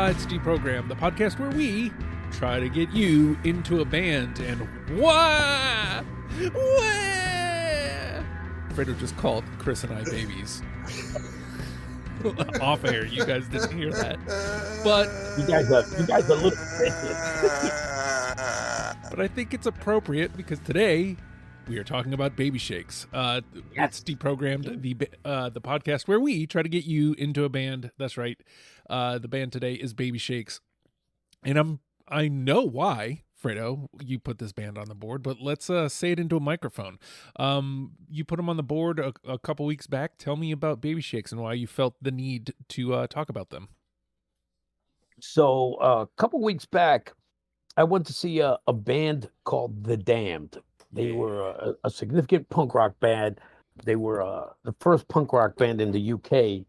It's Deprogram, the podcast where we try to get you into a band and Fredo just called Chris and I babies. Off air, you guys didn't hear that. But you guys are a little bitches. But I think it's appropriate because today we are talking about baby shakes. It's Deprogrammed, the podcast where we try to get you into a band. That's right. The band today is Baby Shakes. And I know why, Fredo, you put this band on the board, but let's say it into a microphone. You put them on the board a couple weeks back. Tell me about Baby Shakes and why you felt the need to talk about them. So a couple weeks back, I went to see a band called The Damned. They were a significant punk rock band. They were the first punk rock band in the UK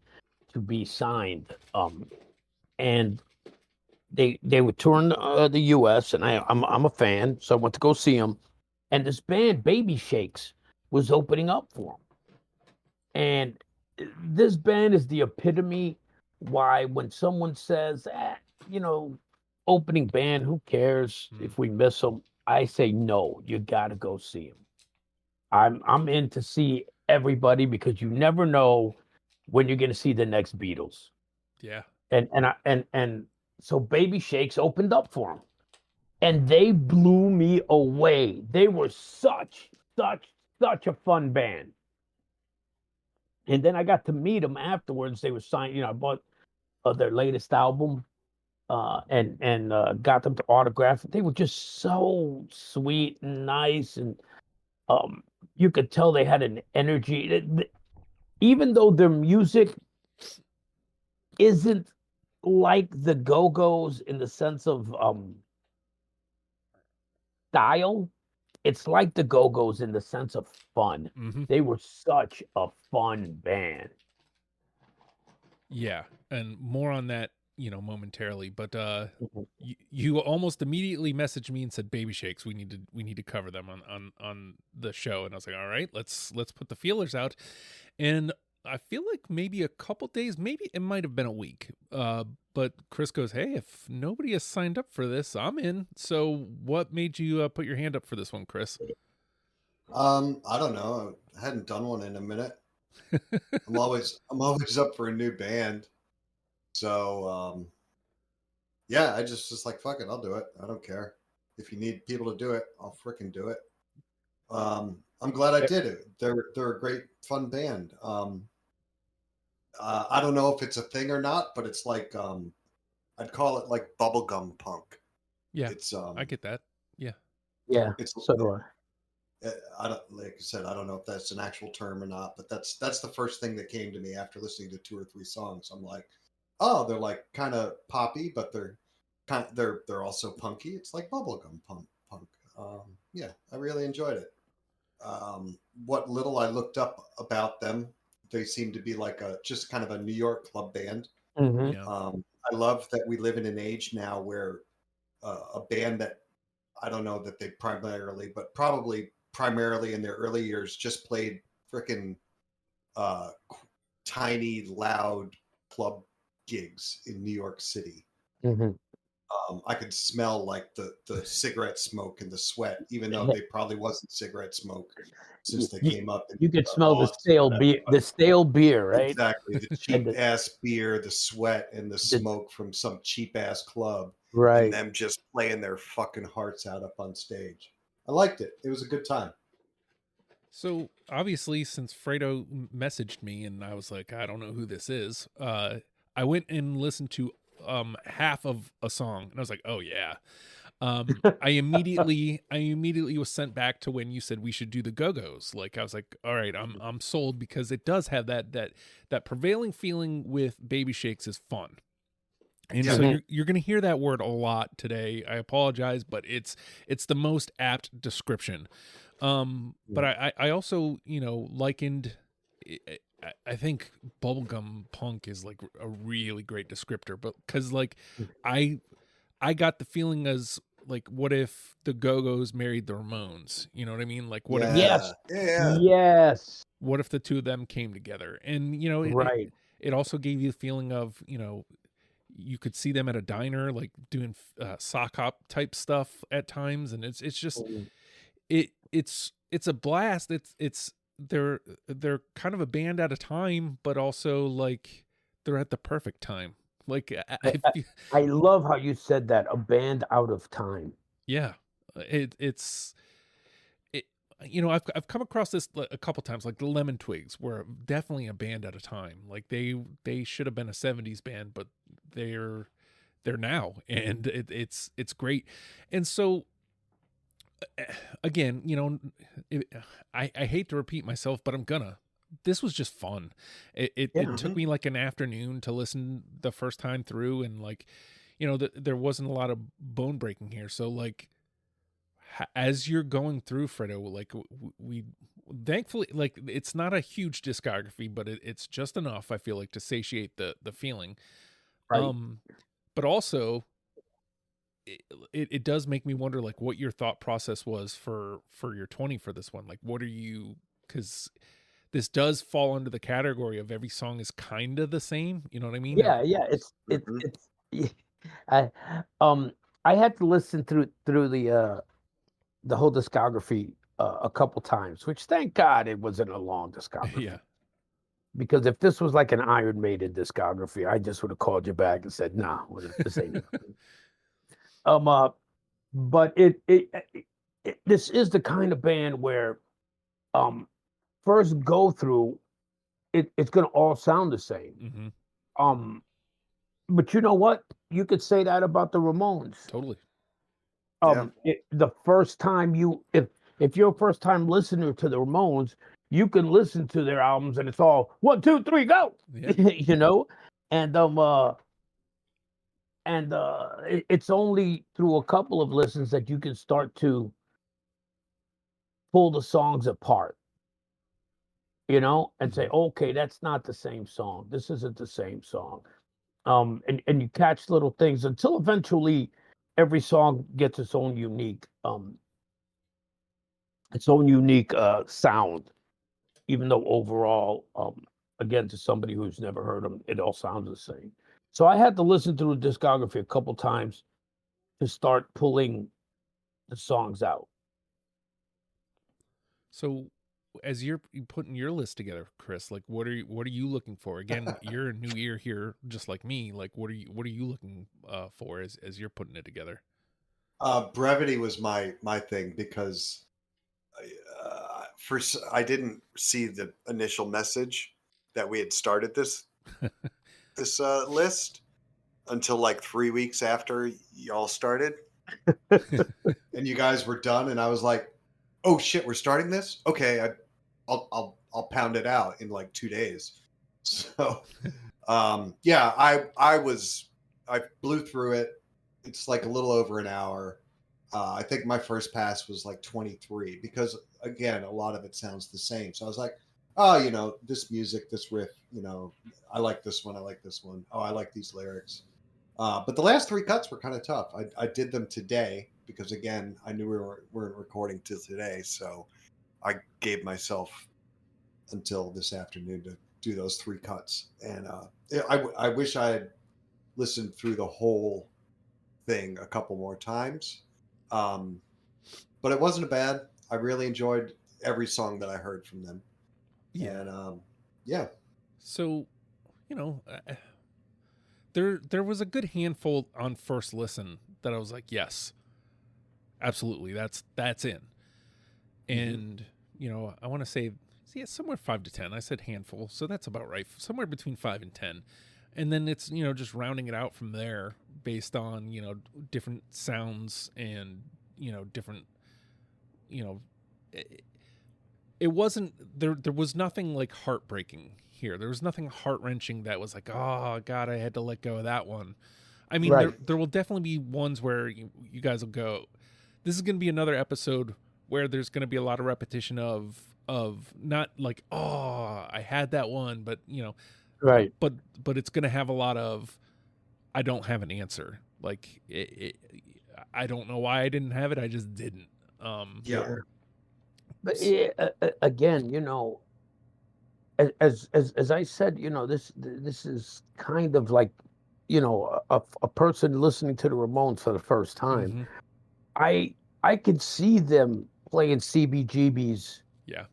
to be signed. And they were touring the US, and I'm a fan, so I went to go see them. And this band, Baby Shakes, was opening up for them. And this band is the epitome why when someone says, opening band, who cares if we miss them? I say, no, you got to go see them. I'm in to see everybody because you never know when you're going to see the next Beatles. Yeah. And so Baby Shakes opened up for them, and they blew me away. They were such a fun band. And then I got to meet them afterwards. They were signed, I bought their latest album. And got them to autograph. They were just so sweet and nice, and you could tell they had an energy. Even though their music isn't like the Go-Go's in the sense of style, it's like the Go-Go's in the sense of fun. Mm-hmm. They were such a fun band. Yeah, and more on that momentarily, but you almost immediately messaged me and said Baby Shakes, we need to cover them on the show, and I was like, all right, let's put the feelers out. And I feel like maybe a couple days, maybe it might have been a week, but Chris goes, hey, if nobody has signed up for this, I'm in. So what made you put your hand up for this one, Chris? I don't know, I hadn't done one in a minute. I'm always up for a new band. So, I just like, fuck it, I'll do it. I don't care. If you need people to do it, I'll freaking do it. I'm glad I did it. They're a great, fun band. I don't know if it's a thing or not, but it's like, I'd call it like bubblegum punk. Yeah, I get that. Yeah. Yeah, so do I. Like I said, I don't know if that's an actual term or not, but that's the first thing that came to me after listening to 2 or 3 songs. I'm like, oh, they're like kind of poppy, but they're also punky. It's like bubblegum punk. I really enjoyed it. What little I looked up about them, they seem to be like just kind of a New York club band. Mm-hmm. Yeah. I love that we live in an age now where a band that I don't know that they probably primarily in their early years just played freaking tiny, loud club gigs in New York City. Mm-hmm. I could smell like the cigarette smoke and the sweat, even though they probably wasn't cigarette smoke since they came up. You could smell the stale beer, right? Exactly, the cheap ass beer, the sweat, and the smoke from some cheap ass club, right? And them just playing their fucking hearts out up on stage. I liked it. It was a good time. So obviously, since Fredo messaged me and I was like, I don't know who this is, I went and listened to half of a song, and I was like, oh yeah. I immediately was sent back to when you said we should do the Go-Go's. Like, I was like, all right, I'm sold, because it does have that prevailing feeling with Baby Shakes is fun. And so you're going to hear that word a lot today. I apologize, but it's the most apt description. But I also, likened, I think bubblegum punk is like a really great descriptor, but because like I got the feeling as like, what if the Go-Go's married the Ramones? You know what I mean? Like, what if yes, what if the two of them came together? And right. It also gave you the feeling of, you could see them at a diner, like doing sock hop type stuff at times, and it's just Mhm. it's a blast. It's they're kind of a band at a time, but also like they're at the perfect time. Like I, I, I love how you said that, a band out of time. yeah, it's it. You know, I've come across this a couple times, like the Lemon Twigs were definitely a band at a time. Like they should have been a '70s band, but they're now, and it's great. And so again, you know, I hate to repeat myself, but I'm gonna. This was just fun. It Yeah. took me like an afternoon to listen the first time through, and like, you know, there wasn't a lot of bone breaking here. So like, as you're going through Fredo, like we thankfully, like, it's not a huge discography, but it's just enough, I feel like, to satiate the feeling. Right. But also it does make me wonder, like, what your thought process was for your 20 for this one. Like, what are you, because this does fall under the category of every song is kind of the same, you know what I mean? Yeah, yeah. Mhm. It's I I had to listen through the whole discography a couple times, which thank God it wasn't a long discography. Yeah. Because if this was like an Iron Maiden discography, I just would have called you back and said, "Nah, this ain't it." Um, uh, but this is the kind of band where um first go through it's gonna all sound the same. Hmm. Um, but you know what? You could say that about the Ramones. Totally. Yeah. The first time if you're a first time listener to the Ramones, you can listen to their albums and it's all 1, 2, 3, go. Yeah. You know, and it's only through a couple of listens that you can start to pull the songs apart, you know, and say, okay, that's not the same song. This isn't the same song. And you catch little things until eventually every song gets its own unique sound, even though overall, again, to somebody who's never heard them, it all sounds the same. So I had to listen to the discography a couple times to start pulling the songs out. So as you're putting your list together, Chris, like what are you looking for? Again, you're a new ear here, just like me. Like what are you looking for as you're putting it together? Brevity was my thing because I didn't see the initial message that we had started this list until like 3 weeks after y'all started, and you guys were done, and I was like, "Oh shit, we're starting this? Okay, I'll pound it out in like 2 days." So, yeah, I blew through it. It's like a little over an hour. I think my first pass was like 23 because again, a lot of it sounds the same. So I was like, oh, you know, this music, this riff, you know, I like this one. I like this one. Oh, I like these lyrics. But the last three cuts were kind of tough. I did them today because again, I knew weren't recording till today. So I gave myself until this afternoon to do those three cuts. And I wish I had listened through the whole thing a couple more times. But it wasn't bad. I really enjoyed every song that I heard from them. Yeah. And yeah. So, you know, there was a good handful on first listen that I was like, yes, absolutely, that's in. And you know, I want to say, yeah, somewhere 5 to 10. I said handful, so that's about right. Somewhere between 5 and 10. And then it's, you know, just rounding it out from there based on, you know, different sounds and, you know, different, you know, it wasn't there was nothing like heartbreaking here. There was nothing heart-wrenching that was like, oh god, I had to let go of that one. I mean, Right. there will definitely be ones where you guys will go, this is going to be another episode where there's going to be a lot of repetition of not like, oh, I had that one, but you know, Right. but it's going to have a lot of, I don't have an answer. Like I don't know why I didn't have it. I just didn't. Yeah. But again, you know, as I said, you know, this is kind of like a person listening to the Ramones for the first time, Mhm. I could see them playing CBGBs Yeah.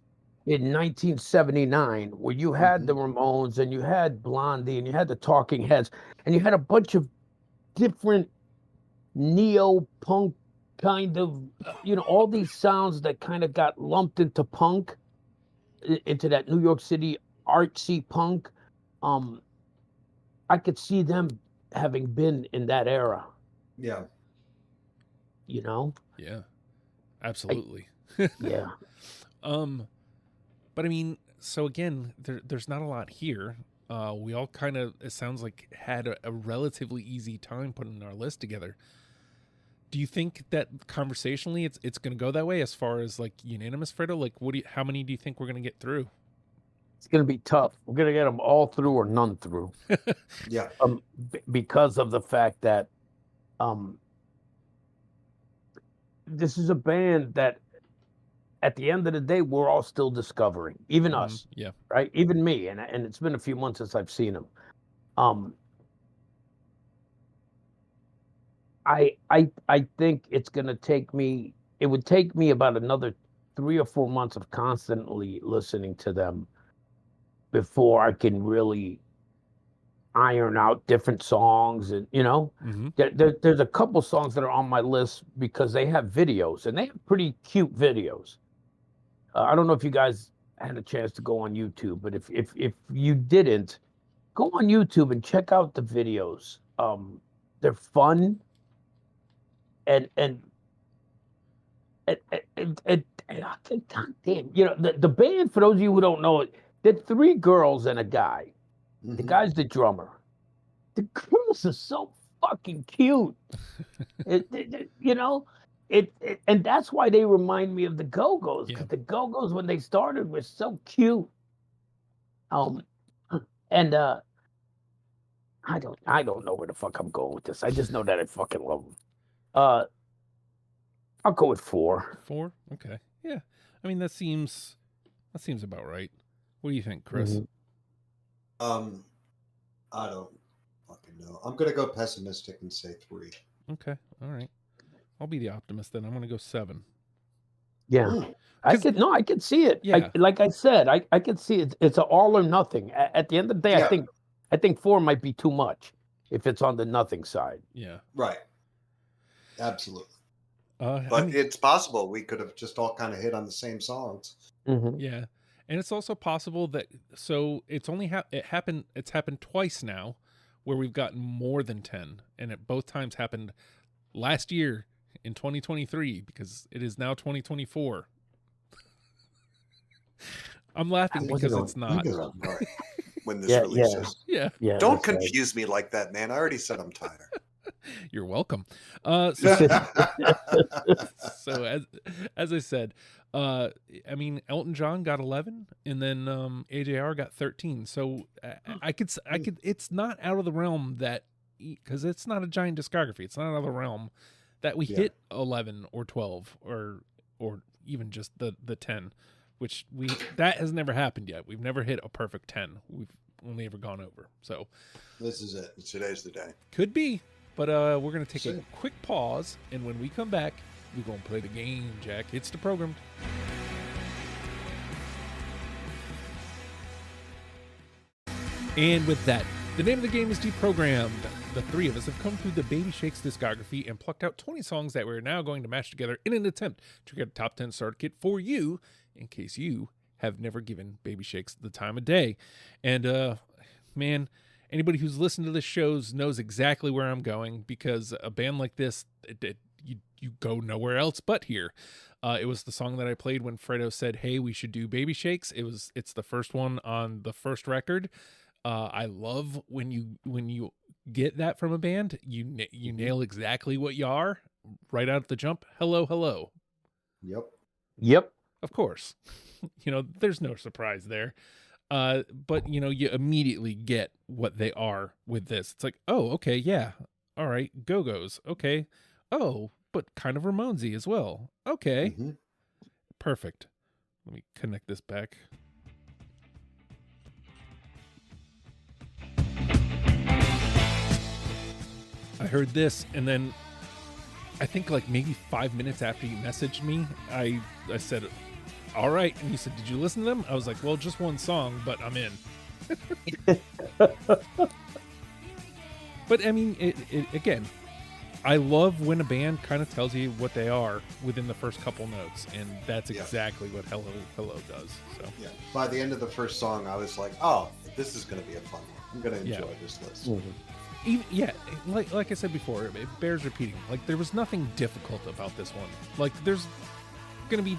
in 1979, where you had the Ramones and you had Blondie and you had the Talking Heads and you had a bunch of different neo-punk kind of, all these sounds that kind of got lumped into punk, into that New York City artsy punk. I could see them having been in that era, Yeah. you know? Yeah. Absolutely. Yeah. But I mean, so again, there's not a lot here. We all kind of, it sounds like, had a relatively easy time putting our list together. Do you think that conversationally it's going to go that way as far as like unanimous, Fredo? Like, how many do you think we're going to get through? It's going to be tough. We're going to get them all through or none through. Yeah. Because of the fact that this is a band that at the end of the day, we're all still discovering, even us, Yeah. right? Even me. And it's been a few months since I've seen them. I think it's going to take me, it would take me about another 3 or 4 months of constantly listening to them before I can really iron out different songs. And, there's a couple songs that are on my list because they have videos and they have pretty cute videos. I don't know if you guys had a chance to go on YouTube, but if you didn't, go on YouTube and check out the videos. They're fun, and God damn, the band. For those of you who don't know it, they're 3 girls and a guy. The guy's the drummer. The girls are so fucking cute. And that's why they remind me of the Go-Go's, because the Go-Go's when they started were so cute. And I don't know where the fuck I'm going with this. I just know that I fucking love them. I'll go with 4. 4? Okay. Yeah. I mean, that seems about right. What do you think, Chris? I don't fucking know. I'm gonna go pessimistic and say 3. Okay. All right. I'll be the optimist then. I'm gonna go 7. Yeah. I could see it. Yeah. Like I said, I could see it. It's an all or nothing. At the end of the day, I think 4 might be too much if it's on the nothing side. Yeah. Right. Absolutely. But it's possible we could have just all kind of hit on the same songs. Yeah. And it's also possible that, so it's only it's happened twice now where we've gotten more than 10, and it both times happened last year in 2023 because it is now 2024. I'm laughing because it's not. When this releases. Yeah. Don't confuse me like that, man. I already said I'm tired. You're welcome. So as I said, I mean, Elton John got 11, and then AJR got 13. So I could. It's not out of the realm that, because it's not a giant discography. It's not out of the realm that we hit 11 or 12 or even just the 10, which that has never happened yet. We've never hit a perfect 10. We've only ever gone over. So this is it. Today's the day. Could be. But we're going to take a quick pause, and when we come back, we're going to play the game, Jack. It's the program. And with that, the name of the game is Deprogrammed. The 3 of us have come through the Baby Shakes discography and plucked out 20 songs that we're now going to mash together in an attempt to get a top 10 starter kit for you, in case you have never given Baby Shakes the time of day. And, man, anybody who's listened to this show knows exactly where I'm going, because a band like this, you go nowhere else but here. It was the song that I played when Fredo said, "Hey, we should do Baby Shakes." It's the first one on the first record. I love when you get that from a band. You nail exactly what you are right out of the jump. Hello, hello. Yep. Of course. There's no surprise there. But you immediately get what they are with this. It's like, oh, okay, yeah, all right, Go-Go's, okay, oh, but kind of Ramonesy as well, okay, perfect. Let me connect this back. I heard this, and then I think like maybe 5 minutes after you messaged me, I said, all right. And you said, did you listen to them? I was like, well, just one song, but I'm in. But I mean, it again, I love when a band kind of tells you what they are within the first couple notes, and that's exactly what Hello does. So yeah, by the end of the first song, I was like, oh, this is going to be a fun one. I'm going to enjoy this list. Even, like I said before, it bears repeating. Like, there was nothing difficult about this one. Like, there's going to be,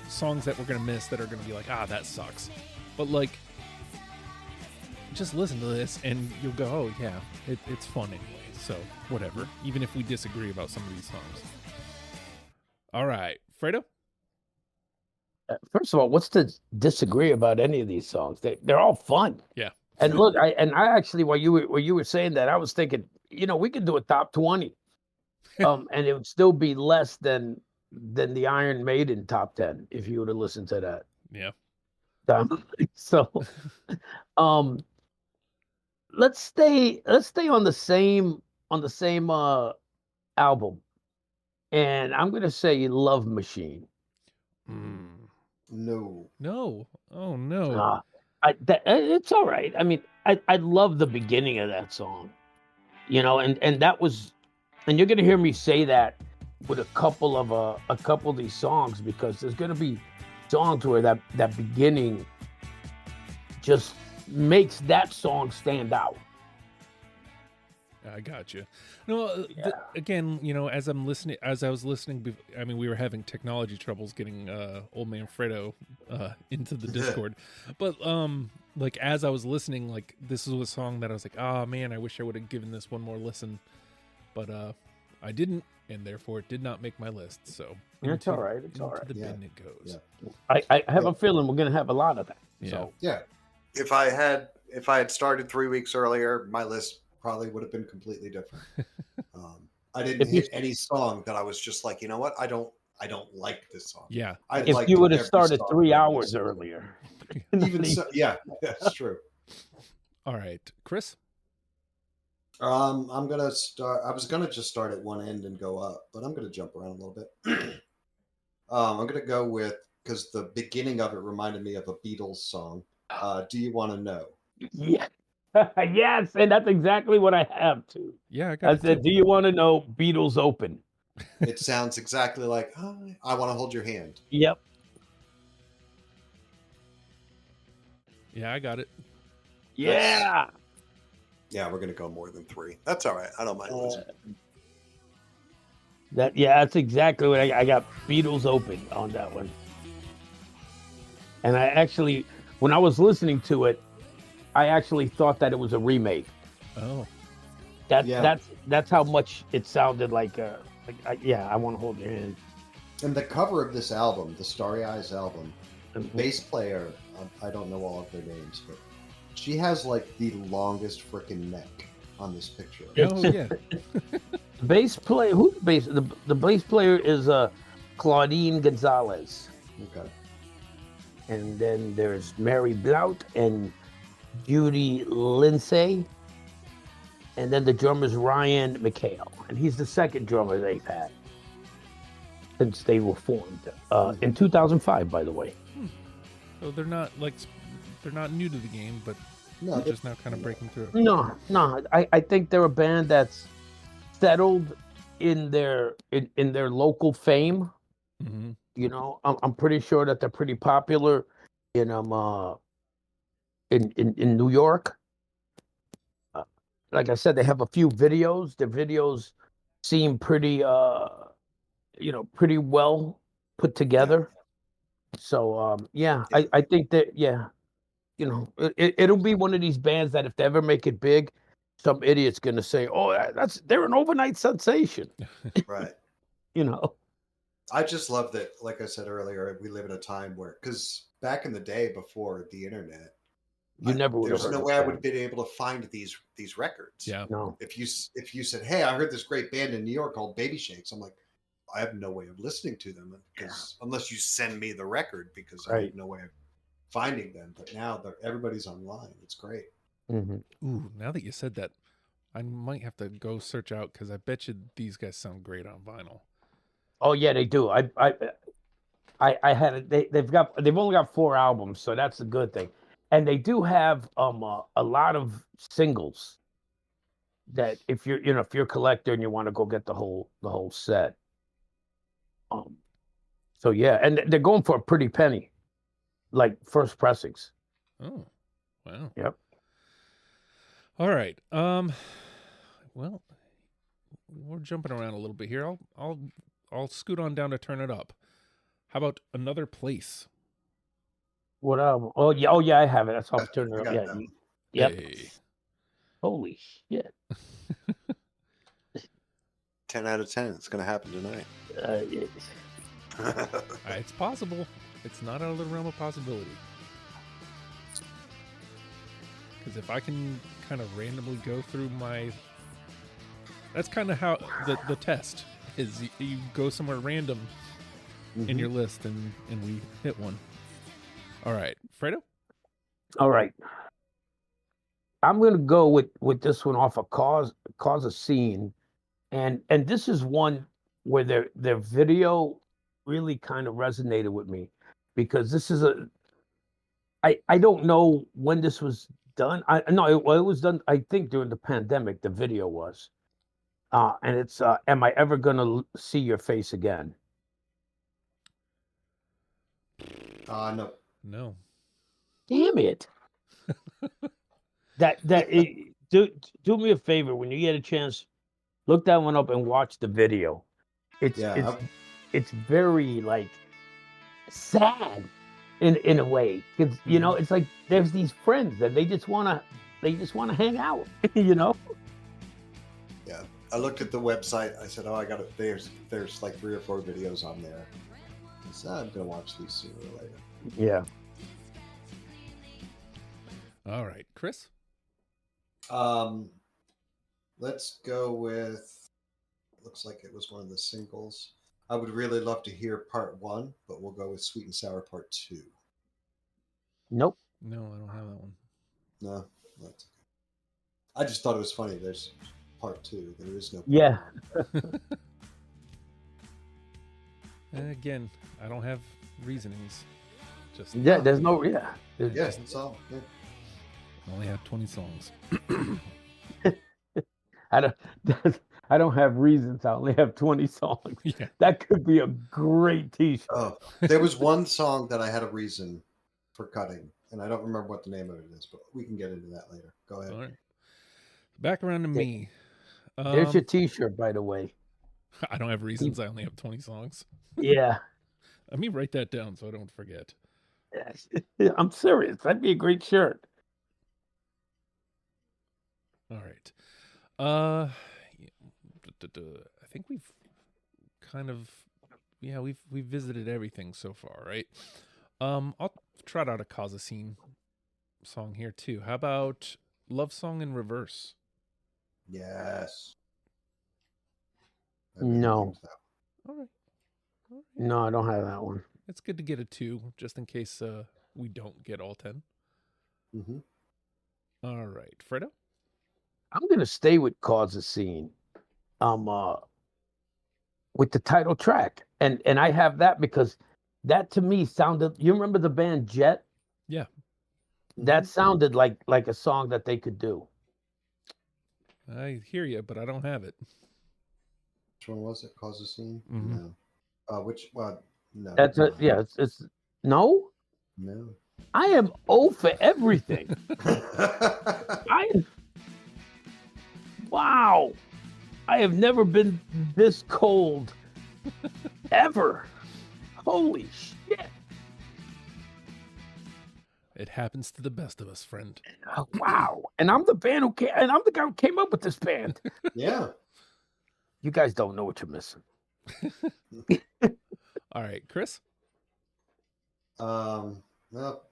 songs that we're going to miss that are going to be like, that sucks. But, like, just listen to this and you'll go, oh, yeah, it's fun anyway. So, whatever. Even if we disagree about some of these songs. All right. Fredo? First of all, what's to disagree about any of these songs? They're all fun. Yeah. And look, I actually, while you were saying that, I was thinking, we could do a top 20, and it would still be less than the Iron Maiden top 10 if you were to listen to that. Yeah. So, let's stay on the same album, and I'm gonna say Love Machine. No. Oh no. It's all right. I mean, I love the beginning of that song, and that was, and you're gonna hear me say that with a couple of these songs, because there's gonna be songs where that beginning just makes that song stand out. I got you. No, again, as I was listening, I mean, we were having technology troubles getting old man Fredo into the Discord, but like as I was listening, like this was a song that I was like, oh man, I wish I would have given this one more listen, but I didn't, and therefore it did not make my list. So it's all right. It's all right. The bin it goes. Yeah. I have a feeling we're gonna have a lot of that. Yeah. So. Yeah. If I had started 3 weeks earlier, my list probably would have been completely different. I didn't hit any song that I was just like, you know what? I don't like this song. Yeah. If you would have started 3 hours earlier. Even so, yeah, that's true. All right, Chris. I'm gonna start. I was gonna just start at one end and go up, but I'm gonna jump around a little bit. I'm gonna go with, because the beginning of it reminded me of a Beatles song. Do You Want to Know? Yeah. Yes, and that's exactly what I have too. Yeah, I said, do you want to know Beatles Open? It sounds exactly like I Want to Hold Your Hand. Yep. Yeah, I got it. Yeah. Yeah, we're gonna go more than 3. That's all right. I don't mind losing. That's exactly what I got. Beatles Open on that one. And I actually, when I was listening to it, I actually thought that it was a remake. Oh, that's how much it sounded like. I Want to Hold Your Hand. And the cover of this album, the Starry Eyes album, the bass player, I don't know all of their names, but she has like the longest freaking neck on this picture. Oh yeah. Bass player. Who's the bass player is Claudine Gonzalez. Okay. And then there's Mary Blount and Judy Lindsay, and then the drummer's Ryan McHale, and he's the second drummer they've had since they were formed in 2005, by the way. So they're not new to the game, but they're just now kind of breaking through. No, I think they're a band that's settled in their local fame. Mm-hmm. I'm pretty sure that they're pretty popular in in New York. Like I said, they have a few videos. Their videos seem pretty pretty well put together. So I think that it'll be one of these bands that if they ever make it big, some idiot's gonna say, oh, they're an overnight sensation. Right. I just love that, like I said earlier, we live in a time where, because back in the day before the internet, there's no way I would have been able to find these records. Yeah. No. If you said, hey, I heard this great band in New York called Baby Shakes, I'm like, I have no way of listening to them unless you send me the record, because I have no way of finding them. But now everybody's online. It's great. Mm-hmm. Ooh, now that you said that, I might have to go search out because I bet you these guys sound great on vinyl. Oh yeah, they do. I had it. They've only got 4 albums, so that's a good thing. And they do have a lot of singles that if you're if you're a collector and you want to go get the whole set. So yeah, and they're going for a pretty penny, like first pressings. Oh, wow. Yep. All right. Well, we're jumping around a little bit here. I'll scoot on down to turn it up. How about Another Place? What album? Oh yeah, I have it. That's how I turned it I up. got Yeah. that one. Yep. Hey. Holy shit. 10 out of 10. It's going to happen tonight. It's possible. It's not out of the realm of possibility. Because if I can kind of randomly go through my... That's kind of how the test is. You go somewhere random in your list and we hit one. All right. Fredo? All right. I'm going to go with this one off of Cause a Scene. And this is one where their video really kind of resonated with me, because this is I don't know when this was done. It was done, I think, during the pandemic. The video was, and it's Am I Ever Gonna See Your Face Again? No. No. Damn it! Do me a favor, when you get a chance, look that one up and watch the video. It's very like sad in a way, because it's like there's these friends that they just wanna hang out, Yeah. I looked at the website. I said, "Oh, I got it." There's like 3 or 4 videos on there. I said, I'm gonna watch these sooner or later. Yeah. All right. Chris? Let's go with, looks like it was one of the singles. I would really love to hear part 1, but we'll go with Sweet and Sour part 2. Nope. No, I don't have that one. No, that's okay. I just thought it was funny. There's part 2. There is no part Yeah. 1. Again, I don't have reasonings. Just Yeah. There's no. Yeah. Yes, that's all. Yeah. I only have 20 songs. I don't have reasons. I only have 20 songs. Yeah. That could be a great T-shirt. Oh, there was one song that I had a reason for cutting, and I don't remember what the name of it is, but we can get into that later. Go ahead. All right. Back around to me. There's your T-shirt, by the way. I don't have reasons. I only have 20 songs. Yeah. Let me write that down so I don't forget. I'm serious. That'd be a great shirt. All right. I think we've kind of, we've visited everything so far, right? I'll trot out a Cause a Scene song here too. How about Love Song in Reverse? Yes. No. All right. No, I don't have that one. It's good to get a 2 just in case we don't get all 10. Mm-hmm. All right. Fredo? I'm gonna stay with Cause a Scene. With the title track. And I have that because that to me sounded, you remember the band Jet? Yeah. That sounded like a song that they could do. I hear you, but I don't have it. Which one was it? Cause a Scene? Mm-hmm. No. Which one? No. That's it. Yeah, it's no. No. I am O for everything. Wow. I have never been this cold ever. Holy shit. It happens to the best of us, friend. Wow. And I'm the band and I'm the guy who came up with this band. Yeah. You guys don't know what you're missing. All right, Chris? Well,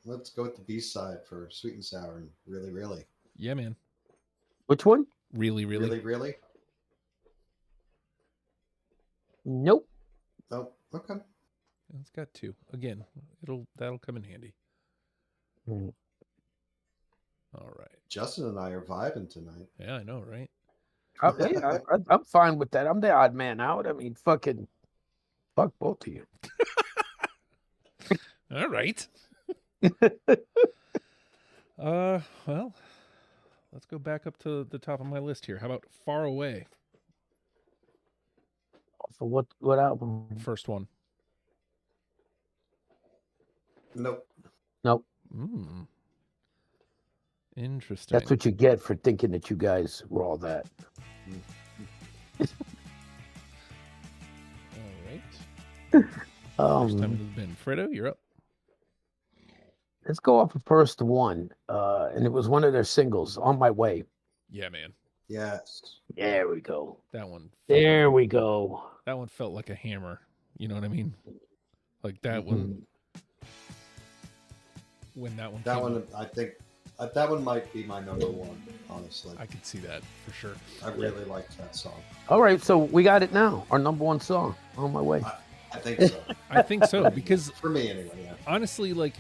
let's go with the B-side for Sweet and Sour and Really, Really. Yeah, man. Which one? Really, really? Really, Really? Nope. Oh, okay. It's got 2. Again, that'll come in handy. Mm. All right. Justin and I are vibing tonight. Yeah, I know, right? I'm fine with that. I'm the odd man out. I mean, fuck both of you. All right. Well, let's go back up to the top of my list here. How about Far Away? So what album? First one. Nope. Nope. Interesting. That's what you get for thinking that you guys were all that. All right. First time it has been. Fredo, you're up. Let's go off the first one. And it was one of their singles, On My Way. Yeah, man. Yes. There we go. That one. There we go. That one felt like a hammer. You know what I mean? Like that one. When that one. That came one, up, I think, that one might be my number one. Honestly, I could see that for sure. I really liked that song. All right, so we got it now. Our number one song, On My Way. I think so. I think so because For me, anyway. Yeah. honestly, like,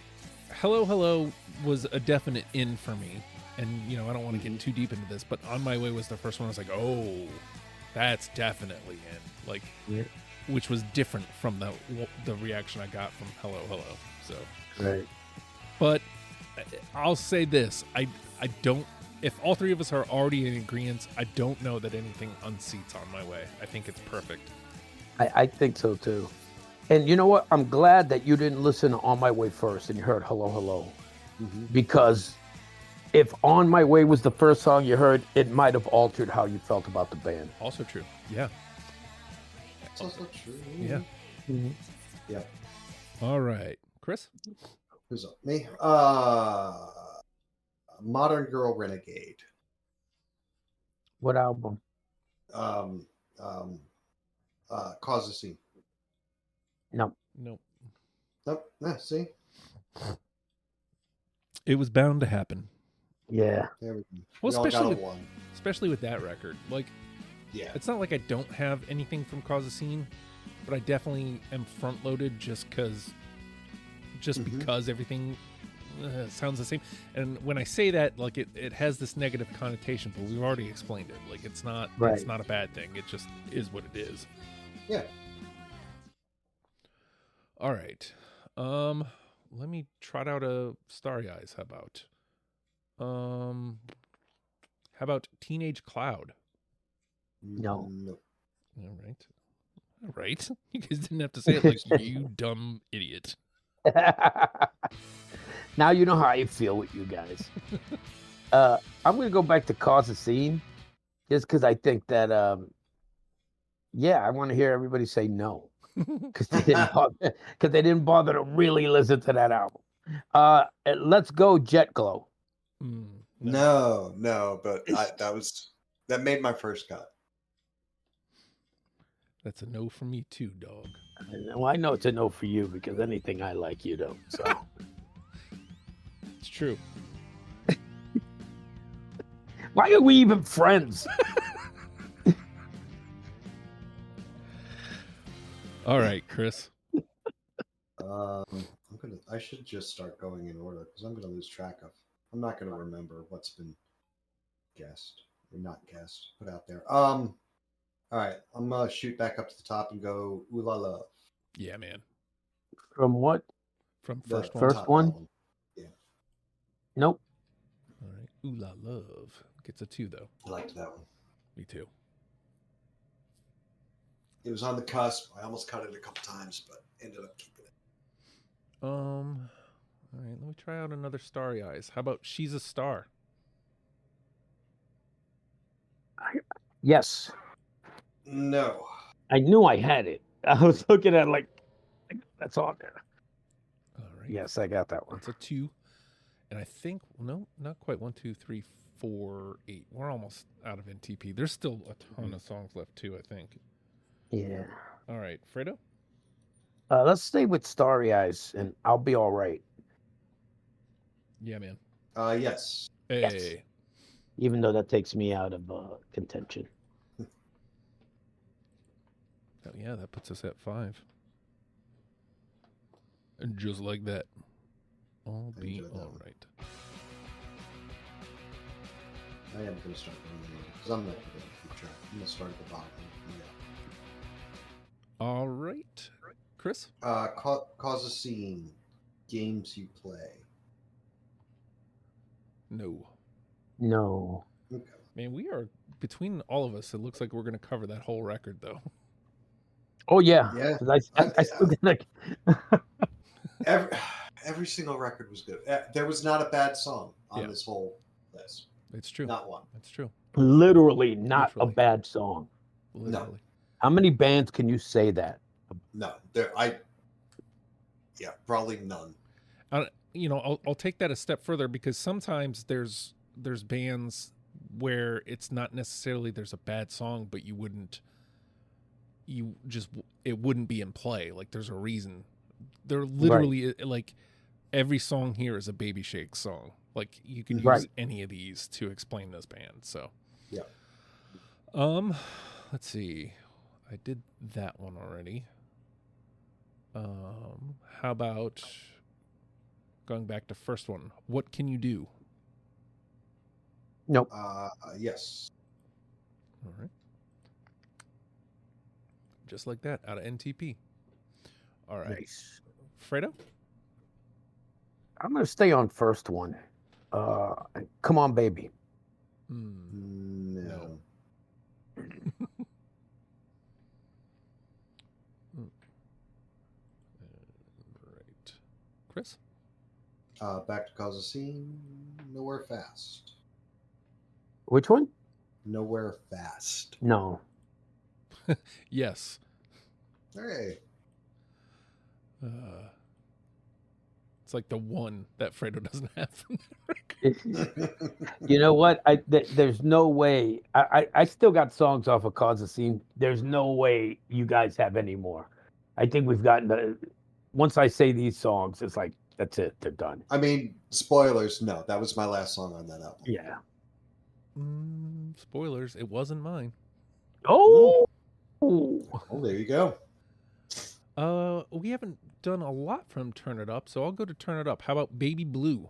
Hello Hello was a definite in for me. And, you know, I don't want to get too deep into this, but On My Way was the first one. I was like, oh, that's definitely in. Like, which was different from the reaction I got from Hello Hello. So, Right. but I'll say this. I don't, if all three of us are already in agreement, I don't know that anything unseats On My Way. I think it's perfect. I think so too. And you know what? I'm glad that you didn't listen to On My Way first and you heard Hello Hello. Because if On My Way was the first song you heard, it might have altered how you felt about the band. Also true. Yeah. It's also true. Yeah. Yeah. All right. Chris? Who's up? Me? Modern Girl Renegade. What album? Cause a Scene. No. Nope. Nope. Yeah, see? It was bound to happen. Yeah. There we go. Well, We all got especially a with- one. Especially with that record. Like, Yeah. it's not like I don't have anything from Cause a Scene, but I definitely am front loaded just because everything sounds the same. And when I say that, like, it has this negative connotation, but we've already explained it. Like, it's not a bad thing. It just is what it is. Yeah. All right. Let me trot out a Starry Eyes. How about Teenage Cloud? No. Nope. All right. You guys didn't have to say it like you dumb idiot. Now you know how I feel with you guys. I'm going to go back to Cause a Scene just because I think that, I want to hear everybody say no because they didn't bother to really listen to that album. Let's go Jet Glow. No, but that made my first cut. That's a no for me too, dog. Well, I know it's a no for you because anything I like, you don't. So It's true. why are we even friends? All right, Chris. I should just start going in order because I'm gonna lose track of. I'm not gonna remember what's been guessed or not guessed, put out there. All right, I'm gonna shoot back up to the top and go Ooh La Love. Yeah, man. From what? From The first one. First top one? album. Yeah, Nope. All right. Ooh La Love. Gets a 2, though. I liked that one. Me too. It was on the cusp. I almost cut it a couple times, but ended up keeping it. All right, let me try out another Starry Eyes. How about She's a Star? Yes. No. I knew I had it. I was looking at it like that's on there. All right. Yes, I got that one. That's a 2. And I think, no, not quite. 1, 2, 3, 4, 8. We're almost out of NTP. There's still a ton of songs left, too, I think. Yeah. All right, Fredo? Let's stay with Starry Eyes, and I'll be all right. Yeah, man. Yes. Hey. Yes. Even though that takes me out of contention. Oh, yeah, that puts us at 5. And just like that, all be Enjoyed that all one. right. I am going to start from the end because I'm not going to keep track. I'm going to start at the bottom. Yeah. All right, Chris. Cause a scene. Games you play. No. No. Okay. Man, we are between all of us. It looks like we're going to cover that whole record, though. Oh yeah. Yeah. 'Cause I still get like. Every single record was good. There was not a bad song on this whole list. It's true. Not one. It's true. Literally not Literally. a bad song. Literally. No. How many bands can you say that? No. Probably none. I'll take that a step further because sometimes there's bands where it's not necessarily there's a bad song, but it wouldn't be in play. Like there's a reason. They're literally like every song here is a Baby Shake song. Like you can use any of these to explain this band. So yeah. Let's see. I did that one already. How about going back to first one? What Can You Do? Nope. Yes. All right. Just like that, out of NTP. All right. Nice. Fredo? I'm gonna stay on first one. Come On Baby. No. Right. Chris? Back to Cause a Scene. Nowhere Fast. Which one? Nowhere Fast. No. Yes. Hey. It's like the one that Fredo doesn't have from that record. You know what? There's no way. I still got songs off of Cause a Scene. There's no way you guys have any more. I think we've gotten once I say these songs, it's like that's it. They're done. I mean, spoilers. No, that was my last song on that album. Yeah. Spoilers. It wasn't mine. Oh. Oh, there you go. We haven't done a lot from Turn It Up, so I'll go to Turn It Up. How about Baby Blue?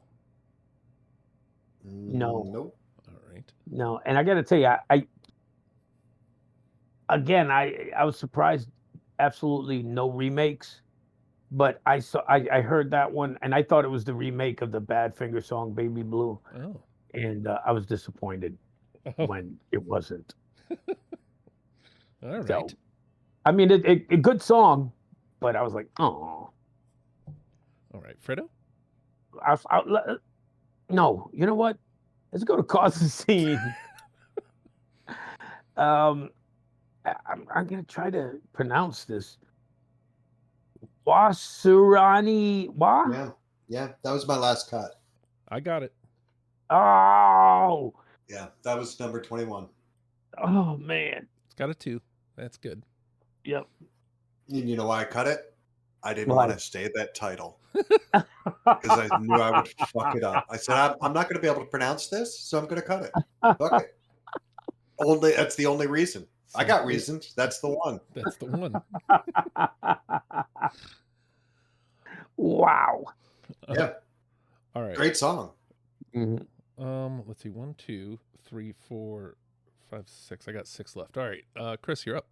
No. Nope. All right. No, and I got to tell you, I was surprised. Absolutely no remakes, but I heard that one, and I thought it was the remake of the Badfinger song "Baby Blue," and I was disappointed when it wasn't. All right. So, I mean, a good song, but I was like, oh. All right, Fredo? No, you know what? Let's go to Cause a Scene. I'm gonna try to pronounce this. Wasurani Yeah, that was my last cut. I got it. Oh. Yeah, that was number 21. Oh man. It's got a 2. That's good. Yep. And you know why I cut it? I didn't Why? want to say that title because I knew I would fuck it up. I said I'm not going to be able to pronounce this, so I'm going to cut it. Fuck it. That's the only reason. I got reasons. That's the one. That's the one. Wow. Yeah. All right. Great song. Mm-hmm. Let's see. 1, 2, 3, 4, 5, 6. I got 6 left. All right. Chris, you're up.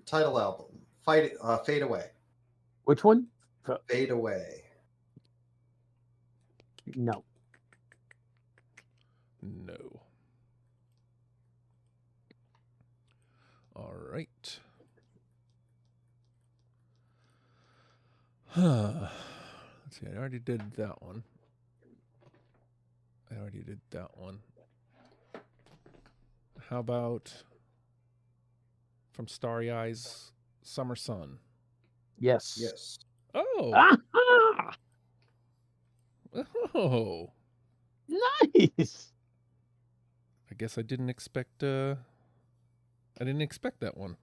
Title album. Fade Away. Which one? Fade Away. No. No. All right. Let's see. I already did that one. How about from Starry Eyes, Summer Sun? Yes. Yes. Oh. Ah-ha! Oh. Nice. I guess I didn't expect that one.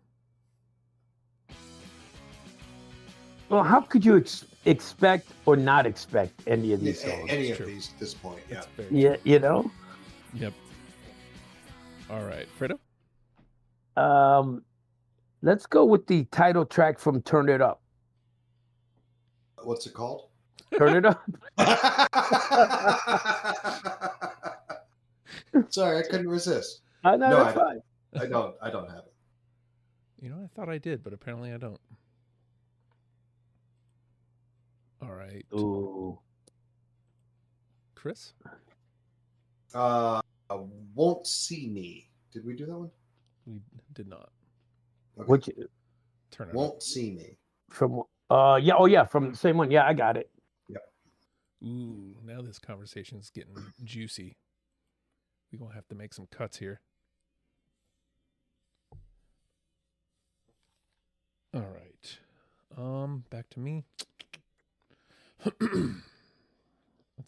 Well, how could you expect or not expect any of these songs? Any of these at this point, yeah. Yeah, you know? Yep. All right, Fredo? Let's go with the title track from Turn It Up. What's it called? Turn It Up. Sorry, I couldn't resist. No, No, that's fine. I don't have it. You know, I thought I did, but apparently I don't. All right. Ooh. Chris? Won't See Me. Did we do that one? We did not. Okay. Which Turn it Won't See Me. from from the same one. Yeah, I got it. up. Ooh, now this conversation's getting juicy. We're going to have to make some cuts here. All right. Back to me. Let's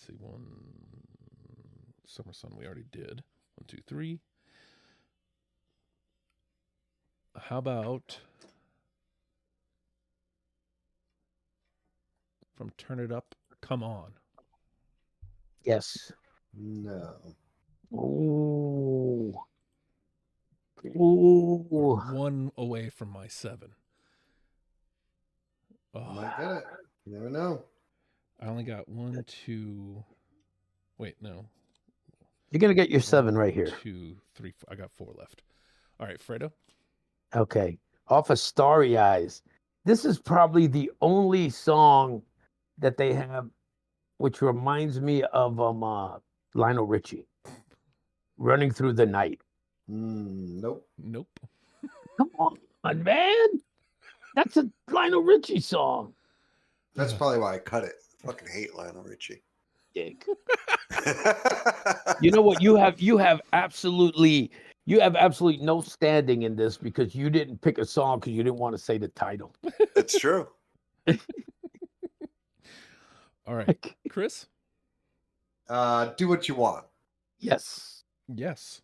see. Summer Sun we already did. 1, 2, 3. How about from Turn It Up, Come On? Yes. No. Ooh. 1 away from my 7. I might get it. You never know. I only got 1, 2. Wait, no. You're gonna get your 7 1, right here. 2, 3. I got 4 left. All right, Fredo. Okay. Off of Starry Eyes. This is probably the only song that they have which reminds me of Lionel Richie. Running Through the Night. Nope. Nope. Come on, man. That's a Lionel Richie song. That's probably why I cut it. I fucking hate Lionel Richie. Dick. You know what? You have absolutely no standing in this because you didn't pick a song because you didn't want to say the title. That's true. All right, Chris. Do What You Want. Yes. Yes.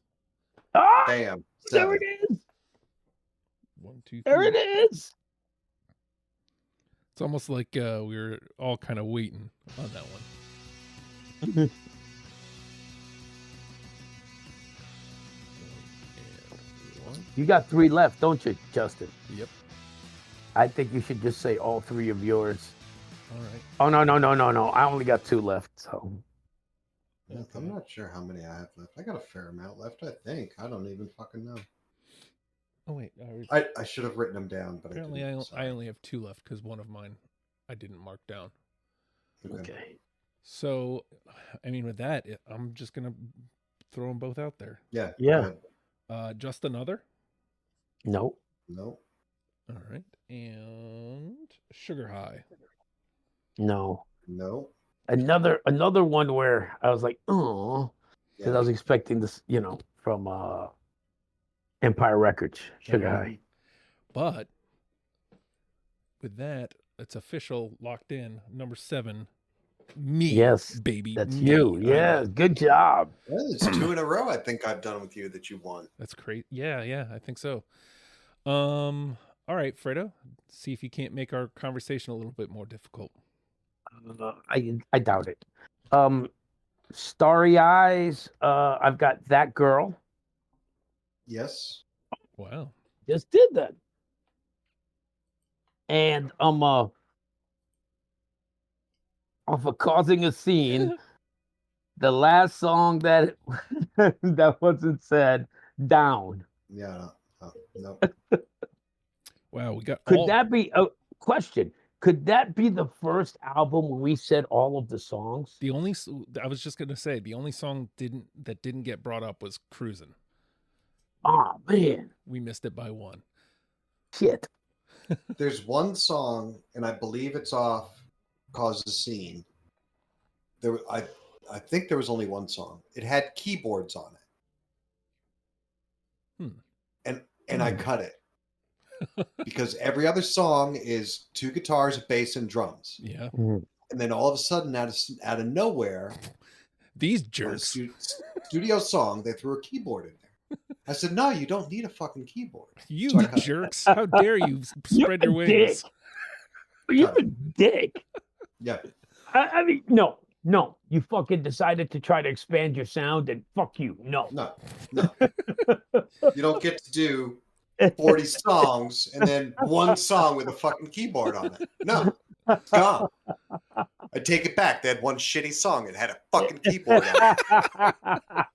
Ah, Bam. there 7. it is. 1, 2, 3. There it is. It's almost like we were all kind of waiting on that one. You got 3 left, don't you, Justin? Yep. I think you should just say all 3 of yours. All right. Oh, no. I only got 2 left, so. Yeah, I'm not sure how many I have left. I got a fair amount left, I think. I don't even fucking know. Oh, wait. I should have written them down, but Apparently, I didn't. I only have 2 left because one of mine I didn't mark down. Okay. So, I mean, with that, I'm just going to throw them both out there. Yeah. Yeah. Just Another? No. No. All right. And Sugar High? No. No. Another one where I was like, oh, because Yeah. I was expecting this, from Empire Records, Sugar Mm-hmm. High. But with that, it's official, locked in. Number 7, me. Yes, baby. That's me. you. Yeah, good job. Yeah, it's 2 in a row. I think I've done with you that you won. That's great. Yeah, I think so. All right, Fredo. See if you can't make our conversation a little bit more difficult. I doubt it. Starry Eyes. I've got That Girl. Yes. Wow. Just did that. And off of Causing a Scene, the last song that that wasn't said, Down. Yeah. No. Wow, we got Could that be a question? Could that be the first album when we said all of the songs? I was just gonna say the only song that didn't get brought up was Cruisin'. Oh man. We missed it by 1. Shit. There's one song, and I believe it's off Cause the Scene. I think there was only one song. It had keyboards on it. And I cut it. Because every other song is 2 guitars, a bass, and drums. Yeah. And then all of a sudden, out of nowhere, These jerks. Studio song, they threw a keyboard in there. I said, no, you don't need a fucking keyboard. You So I cut it. jerks. How dare you spread your wings? You're a dick. Yeah. I mean, no. You fucking decided to try to expand your sound and fuck you. No. No. You don't get to do 40 songs and then one song with a fucking keyboard on it. No. It's gone. I take it back. They had one shitty song. It had a fucking keyboard on it.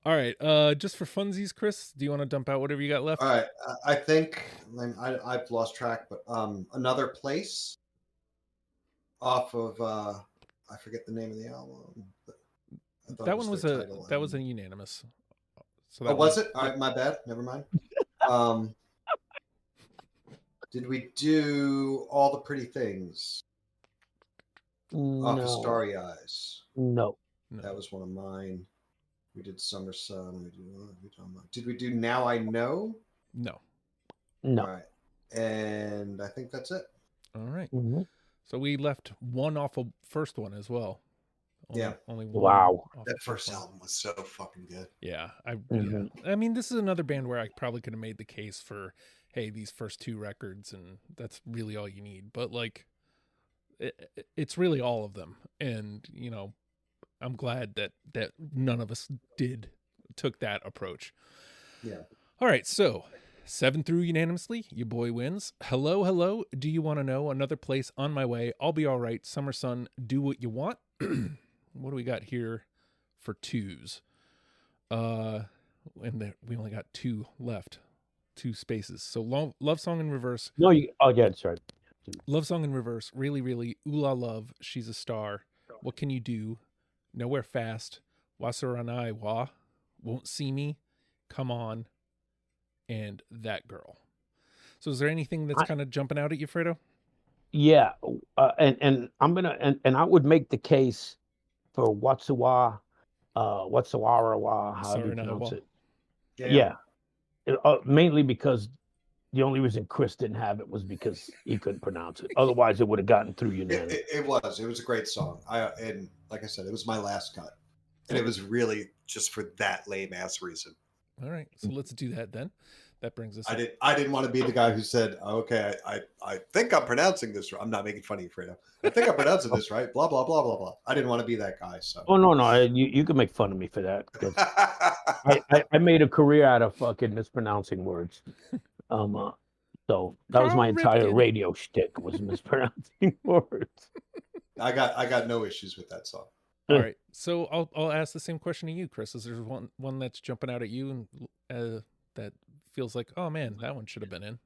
All right. Just for funsies, Chris, do you want to dump out whatever you got left? All right, I think I've lost track, but Another Place off of I forget the name of the album. But I thought That it one was their a title that was a album. unanimous. So Oh, that was one, it? All right, my bad. Never mind. Did we do All the Pretty Things off of No, Starry Eyes? no. no. That was one of mine. We did Summer Sun. Did we do Now I Know? No. No. All right. And I think that's it. All right. Mhm. So we left one off of first one as well. Yeah. Only one. Wow. off That the first one. album was so fucking good. Yeah. Mhm. I mean, this is another band where I probably could have made the case for, hey, these first two records, and that's really all you need. But like, it's really all of them, and you know, I'm glad that none of us took that approach. Yeah. All right, so 7 through unanimously, your boy wins. Hello, hello. Do you want to know? Another Place, On My Way, I'll Be All Right, Summer Sun, Do What You Want. What do we got here for twos? And we only got two left, two spaces. So Love Song in Reverse. No, you. Oh, yeah, that's right. Love Song in Reverse. Really, really. Ooh La Love. She's a Star. What Can You Do? Nowhere Fast. Wasaranai Wa. Won't See Me. Come On. And That Girl. So is there anything that's kind of jumping out at you, Fredo? Yeah, and I'm gonna and I would make the case for Watsawa, Watsawarawa, how do you pronounce Saranawa. it? Yeah. Mainly because the only reason Chris didn't have it was because he couldn't pronounce it. Otherwise, it would have gotten through unanimous. It was. It was a great song. And like I said, it was my last cut, and it was really just for that lame ass reason. All right, so let's do that then. That brings us. I didn't want to be the guy who said, "Okay, I think I'm pronouncing this right." I'm not making fun of you, Fredo. I think I'm pronouncing this right. Blah blah blah blah blah. I didn't want to be that guy. So. Oh no, you can make fun of me for that because I made a career out of fucking mispronouncing words. So that was my entire radio shtick was mispronouncing words. I got no issues with that song. All right, so I'll ask the same question to you, Chris. Is there one that's jumping out at you and that feels like, oh man, that one should have been in?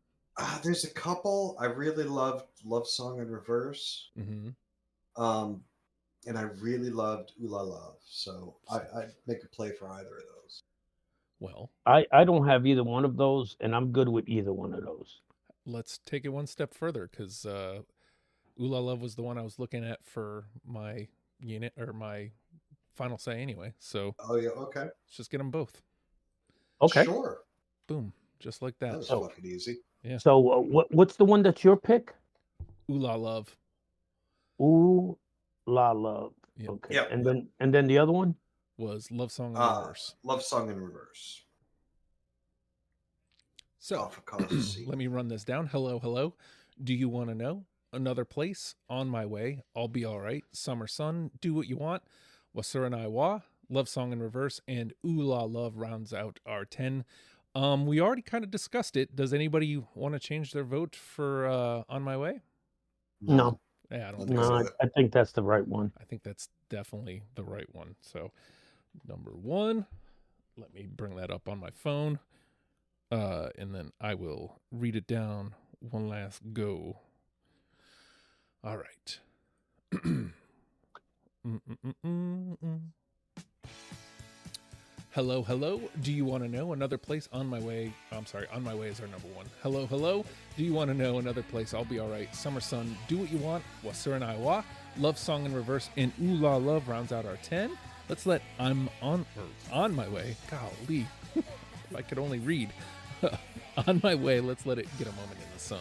There's a couple. I really loved Love Song in Reverse. Mm-hmm. And I really loved Ooh La Love. So I'd make a play for either of those. Well, I don't have either one of those, and I'm good with either one of those. Let's take it one step further, because Ooh La Love was the one I was looking at for my unit or my final say anyway. So oh yeah, okay. Let's just get them both. Okay, sure. Boom, just like that. That was fucking easy. Yeah. So what's the one that's your pick? Ooh La Love. Ooh La Love. Yep. Okay. Yep. And then the other one was Love Song in Reverse. Love Song in Reverse. So let me run this down. Hello, hello. Do you want to know? Another Place, On My Way, I'll Be All Right, Summer Sun, Do What You Want, Wasaranai Wa, Love Song in Reverse, and Ooh La Love rounds out our 10. We already kind of discussed it. Does anybody want to change their vote for On My Way? No. Yeah, I don't think No, so. I think that's the right one. I think that's definitely the right one. So, number 1, let me bring that up on my phone, and then I will read it down one last go. All right. Hello, hello. Do you want to know? Another Place, On My Way. I'm sorry, On My Way is our number 1. Hello, hello. Do you want to know? Another Place, I'll Be All Right. Summer Sun, Do What You Want. Wasaranai Wa. Love Song in Reverse, and Ooh La Love rounds out our 10. Let's let On My Way. Golly, if I could only read. On My Way. Let's let it get a moment in the sun.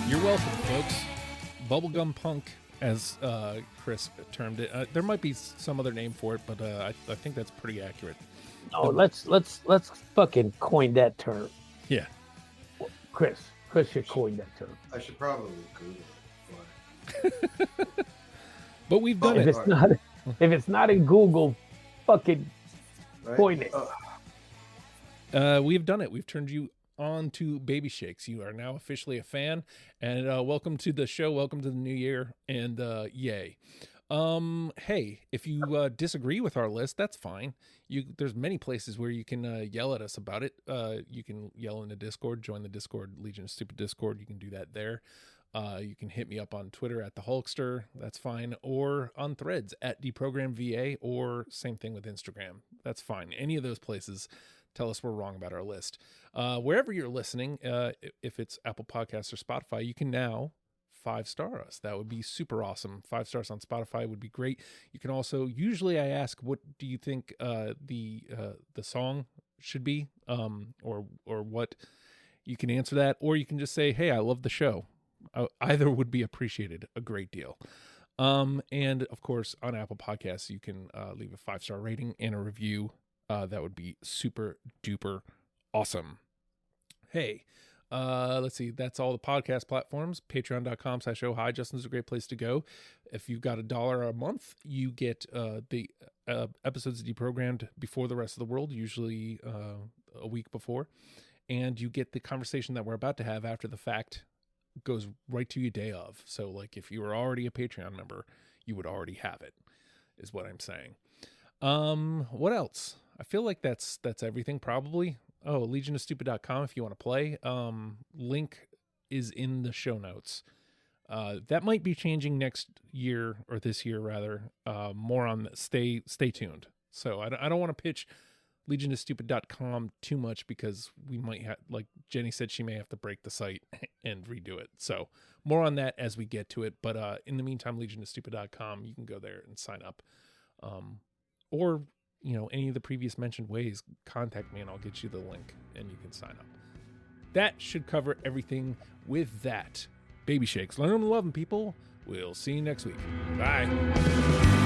You're welcome, folks. Bubblegum punk, as Chris termed it. There might be some other name for it, but I think that's pretty accurate. Oh, let's fucking coin that term. Yeah. Chris should coin that term. I should probably Google it. But we've done it. If it's not in Google, fucking coin it. We've done it. We've turned you on to Baby Shakes. You are now officially a fan, and welcome to the show. Welcome to the new year, and yay. Hey, if you disagree with our list, that's fine. There's many places where you can yell at us about it. You can yell in the Discord, join the Discord, Legion of Stupid Discord. You can do that there. You can hit me up on Twitter at the Hulkster. That's fine. Or on Threads at DeprogramVA, or same thing with Instagram. That's fine. Any of those places, tell us we're wrong about our list. Wherever you're listening, if it's Apple Podcasts or Spotify, you can now 5-star us. That would be super awesome. 5 stars on Spotify would be great. You can also, usually I ask, what do you think the song should be, or what? You can answer that, or you can just say, hey, I love the show. Either would be appreciated a great deal. And of course, on Apple Podcasts, you can leave a 5-star rating and a review. That would be super duper awesome. Hey, let's see. That's all the podcast platforms. Patreon.com/oh hi. Justin's a great place to go. If you've got $1 a month, you get the episodes deprogrammed before the rest of the world, usually a week before. And you get the conversation that we're about to have after the fact. Goes right to your day of. So like if you were already a Patreon member, you would already have it, is what I'm saying. What else? I feel like that's everything probably. Oh, legionofstupid.com if you want to play. Link is in the show notes. That might be changing next year, or this year rather. More on that. Stay tuned. So I don't want to pitch legionofstupid.com too much, because we might have, like Jenny said, she may have to break the site and redo it. So more on that as we get to it. But in the meantime, legionofstupid.com, you can go there and sign up. Or, any of the previous mentioned ways, contact me and I'll get you the link and you can sign up. That should cover everything with that. Baby Shakes. Learn them and love them, people. We'll see you next week. Bye.